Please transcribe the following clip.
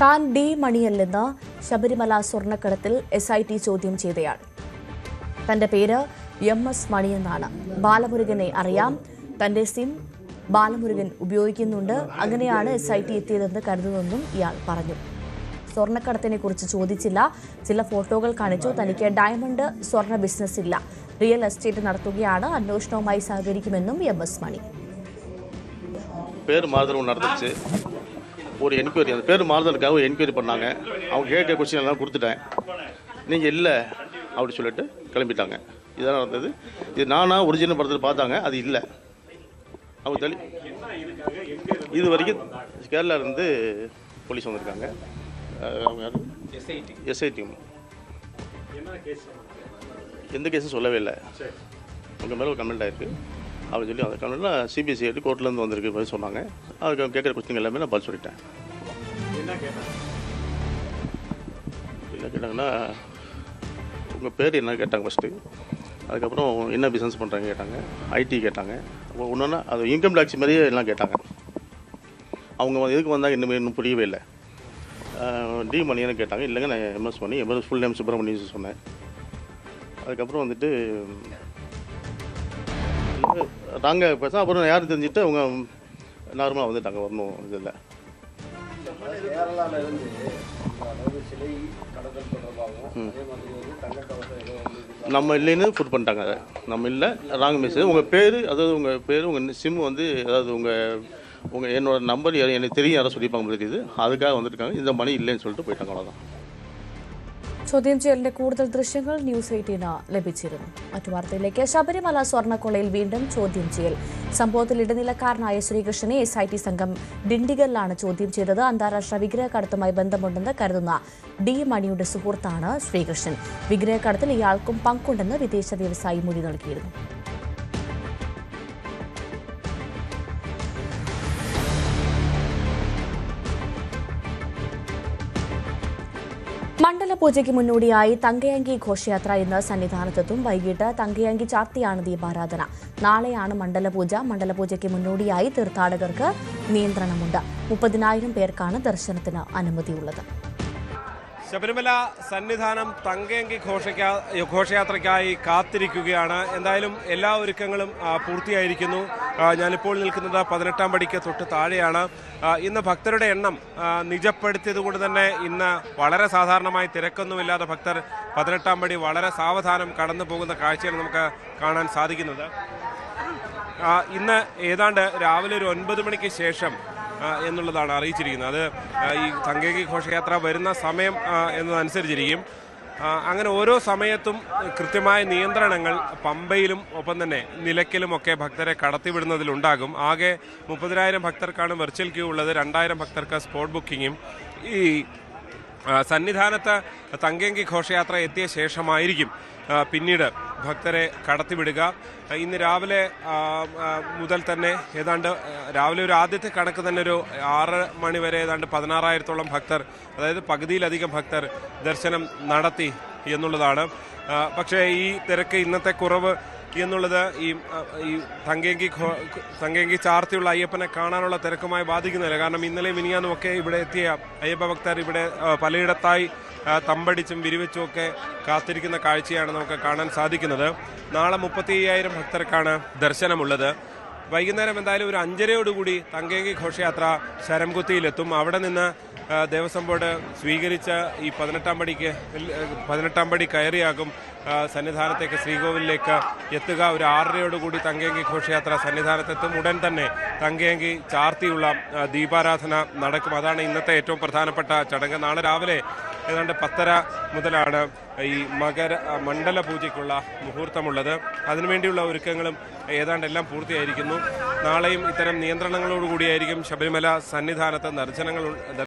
താൻ D മണിയല്ലെന്ന് Sabarimala സ്വർണ്ണക്കടത്തിൽ SIT ചോദ്യം ചെയ്തയാൾ. തന്റെ പേര് MS മണിയെന്നാണ്. ബാലമുരുകനെ അറിയാം. തന്റെ സിം ബാലമുരുകൻ ഉപയോഗിക്കുന്നുണ്ട്. അങ്ങനെയാണ് SIT എത്തിയതെന്ന് കരുതുന്നെന്നും ഇയാൾ പറഞ്ഞു. സ്വർണ്ണക്കടത്തിനെ കുറിച്ച് ചോദിച്ചില്ല. ചില ഫോട്ടോകൾ കാണിച്ചു. തനിക്ക് ഡയമണ്ട് സ്വർണ്ണ ബിസിനസ് ഇല്ല. റിയൽ എസ്റ്റേറ്റ് നടത്തുകയാണ്. അന്വേഷണവുമായി സഹകരിക്കുമെന്നും MS മണി. பேர் மாறுதல் ஒன்று நடந்துச்சு. ஒரு என்கொயரி, அந்த பேர் மாறுதலுக்காக ஒரு என்கொயரி பண்ணாங்க. அவங்க கேட்க கொஸ்டின் எல்லாம் கொடுத்துட்டேன். நீங்கள் இல்லை அப்படி சொல்லிட்டு கிளம்பிட்டாங்க. இதெல்லாம் நடந்தது. இது நானாக ஒரிஜினல் படத்தில் பார்த்தாங்க, அது இல்லை. அவங்க இது வரைக்கும் கேரளாவிலேருந்து போலீஸ் வந்திருக்காங்க. அவங்க யார்? SIT. எந்த கேஸும் சொல்லவே இல்லை. உங்கள் மேலே ஒரு கம்ப்ளைண்ட் ஆகிருக்கு அப்படின்னு சொல்லி அந்த கம்ப்ளைண்ட்டில் CBICID கோர்ட்லேருந்து வந்திருக்கு போய் சொன்னாங்க. அதுக்கு கேட்குற கொஸ்டின் எல்லாமே நான் பதில் சொல்லிட்டேன். என்ன கேட்டாங்கன்னா உங்கள் பேர் என்ன கேட்டாங்க ஃபஸ்ட்டு. அதுக்கப்புறம் என்ன பிஸ்னஸ் பண்ணுறாங்க கேட்டாங்க. IT கேட்டாங்க. அப்போ ஒன்றுன்னா அது இன்கம் டேக்ஸ் மாதிரியே எல்லாம் கேட்டாங்க. அவங்க எதுக்கு வந்தாங்க இன்னும் புரியவே இல்லை. D மணின்னு கேட்டாங்க. இல்லைங்க நான் MS மணி, MS ஃபுல் நேம் சுப்பிரமணியம் சொன்னேன். அதுக்கப்புறம் வந்துட்டு நாங்கள் பேச அப்புறம் யாரும் தெரிஞ்சுட்டு அவங்க நார்மலாக வந்துட்டாங்க. வரணும் இதில் நம்ம இல்லைன்னு ஃபுட் பண்ணிட்டாங்க. அதை நம்ம இல்லை ராங் மெசேஜ். உங்கள் பேர், அதாவது உங்கள் பேர், உங்கள் சிம் வந்து, அதாவது உங்கள் என்னோட நம்பர் எனக்கு தெரியும் யாரும் சொல்லிப்பாங்க தெரியுது. அதுக்காக வந்துருக்காங்க. இந்த மணி இல்லைன்னு சொல்லிட்டு പോയിട്ടാங்க. അவ்வளോதான். ചോദ്യം ചെയ്യലിന്റെ കൂടുതൽ ദൃശ്യങ്ങൾ ന്യൂസ് 18 ലഭിച്ചിരുന്നു. മറ്റു വാർത്തയിലേക്ക്. ശബരിമല സ്വർണ്ണക്കൊള്ളയിൽ വീണ്ടും ചോദ്യം ചെയ്യൽ. സംഭവത്തിൽ ഇടനിലക്കാരനായ ശ്രീകൃഷ്ണനെ SIT സംഘം ഡിണ്ടിഗലിലാണ് ചോദ്യം ചെയ്തത്. അന്താരാഷ്ട്ര വിഗ്രഹക്കടത്തുമായി ബന്ധമുണ്ടെന്ന് കരുതുന്ന D മണിയുടെ സുഹൃത്താണ് ശ്രീകൃഷ്ണൻ. വിഗ്രഹക്കടത്തിൽ ഇയാൾക്കും പങ്കുണ്ടെന്ന് വിദേശ വ്യവസായി മൊഴി നൽകിയിരുന്നു. മണ്ഡലപൂജയ്ക്ക് മുന്നോടിയായി തങ്കയങ്കി ഘോഷയാത്ര ഇന്ന് സന്നിധാനത്തെത്തും. വൈകിട്ട് തങ്കയങ്കി ചാർത്തിയാണ് ദീപാരാധന. നാളെയാണ് മണ്ഡലപൂജ. മണ്ഡലപൂജയ്ക്ക് മുന്നോടിയായി തീർത്ഥാടകർക്ക് നിയന്ത്രണമുണ്ട്. 30,000 പേർക്കാണ് ദർശനത്തിന് അനുമതിയുള്ളത്. ശബരിമല സന്നിധാനം തങ്കയങ്കി ഘോഷയാത്രയ്ക്കായി കാത്തിരിക്കുകയാണ്. എന്തായാലും എല്ലാ ഒരുക്കങ്ങളും പൂർത്തിയായിരിക്കുന്നു. ഞാനിപ്പോൾ നിൽക്കുന്നത് 18-ാം പടിക്ക് തൊട്ട് താഴെയാണ്. ഇന്ന് ഭക്തരുടെ എണ്ണം നിജപ്പെടുത്തിയത് കൊണ്ട് തന്നെ ഇന്ന് വളരെ സാധാരണമായി തിരക്കൊന്നുമില്ലാതെ ഭക്തർ 18-ാം പടി വളരെ സാവധാനം കടന്നു പോകുന്ന കാഴ്ചയാണ് നമുക്ക് കാണാൻ സാധിക്കുന്നത്. ഇന്ന് ഏതാണ്ട് രാവിലെ ഒരു 9 മണിക്ക് ശേഷം എന്നുള്ളതാണ് അറിയിച്ചിരിക്കുന്നത്. അത് ഈ തങ്കയങ്കി ഘോഷയാത്ര വരുന്ന സമയം എന്നതനുസരിച്ചിരിക്കും. അങ്ങനെ ഓരോ സമയത്തും കൃത്യമായ നിയന്ത്രണങ്ങൾ പമ്പയിലും ഒപ്പം തന്നെ നിലയ്ക്കലുമൊക്കെ ഭക്തരെ കടത്തിവിടുന്നതിലുണ്ടാകും. ആകെ 30,000 ഭക്തർക്കാണ് വെർച്വൽ ക്യൂ ഉള്ളത്. 2,000 ഭക്തർക്ക് സ്പോട്ട് ബുക്കിങ്ങും. ഈ സന്നിധാനത്ത് തങ്കയങ്കി ഘോഷയാത്ര എത്തിയ ശേഷമായിരിക്കും പിന്നീട് ഭക്തരെ കടത്തിവിടുക. ഇന്ന് രാവിലെ മുതൽ തന്നെ ഏതാണ്ട് രാവിലെ ഒരു ആദ്യത്തെ കണക്ക് തന്നെ ഒരു 6 മണി വരെ ഏതാണ്ട് 16,000-ഓളം ഭക്തർ, അതായത് പകുതിയിലധികം ഭക്തർ ദർശനം നടത്തി എന്നുള്ളതാണ്. പക്ഷേ ഈ തിരക്ക്, ഇന്നത്തെ കുറവ് എന്നുള്ളത് ഈ തങ്കയങ്കി ചാർത്തിയുള്ള അയ്യപ്പനെ കാണാനുള്ള തിരക്കുമായി ബാധിക്കുന്നില്ല. കാരണം ഇന്നലെ മിനിയാന്നുമൊക്കെ ഇവിടെ എത്തിയ അയ്യപ്പ ഭക്തർ ഇവിടെ പലയിടത്തായി തമ്പടിച്ചും വിരിവെച്ചും ഒക്കെ കാത്തിരിക്കുന്ന കാഴ്ചയാണ് നമുക്ക് കാണാൻ സാധിക്കുന്നത്. നാളെ 35,000 ഭക്തർക്കാണ് ദർശനമുള്ളത്. വൈകുന്നേരം എന്തായാലും ഒരു 5:30യോടുകൂടി തങ്കയങ്കി ഘോഷയാത്ര ശരംകുത്തിയിലെത്തും. അവിടെ നിന്ന് ദേവസ്വം ബോർഡ് സ്വീകരിച്ച ഈ 18-ാം പടി കയറിയാകും സന്നിധാനത്തേക്ക്, ശ്രീകോവിലേക്ക് എത്തുക. ഒരു 6:30യോടുകൂടി തങ്കയങ്കി ഘോഷയാത്ര സന്നിധാനത്തെത്തും. ഉടൻ തന്നെ തങ്കയങ്കി ചാർത്തിയുള്ള ദീപാരാധന നടക്കും. അതാണ് ഇന്നത്തെ ഏറ്റവും പ്രധാനപ്പെട്ട ചടങ്ങ്. നാളെ രാവിലെ ഏതാണ്ട് 10:30 മുതലാണ് ഈ മണ്ഡല പൂജയ്ക്കുള്ള മുഹൂർത്തമുള്ളത്. അതിനുവേണ്ടിയുള്ള ഒരുക്കങ്ങളും ഏതാണ്ട് എല്ലാം പൂർത്തിയായിരിക്കുന്നു. നാളെയും ഇത്തരം നിയന്ത്രണങ്ങളോടുകൂടിയായിരിക്കും ശബരിമല സന്നിധാനത്ത് ദർശനങ്ങൾ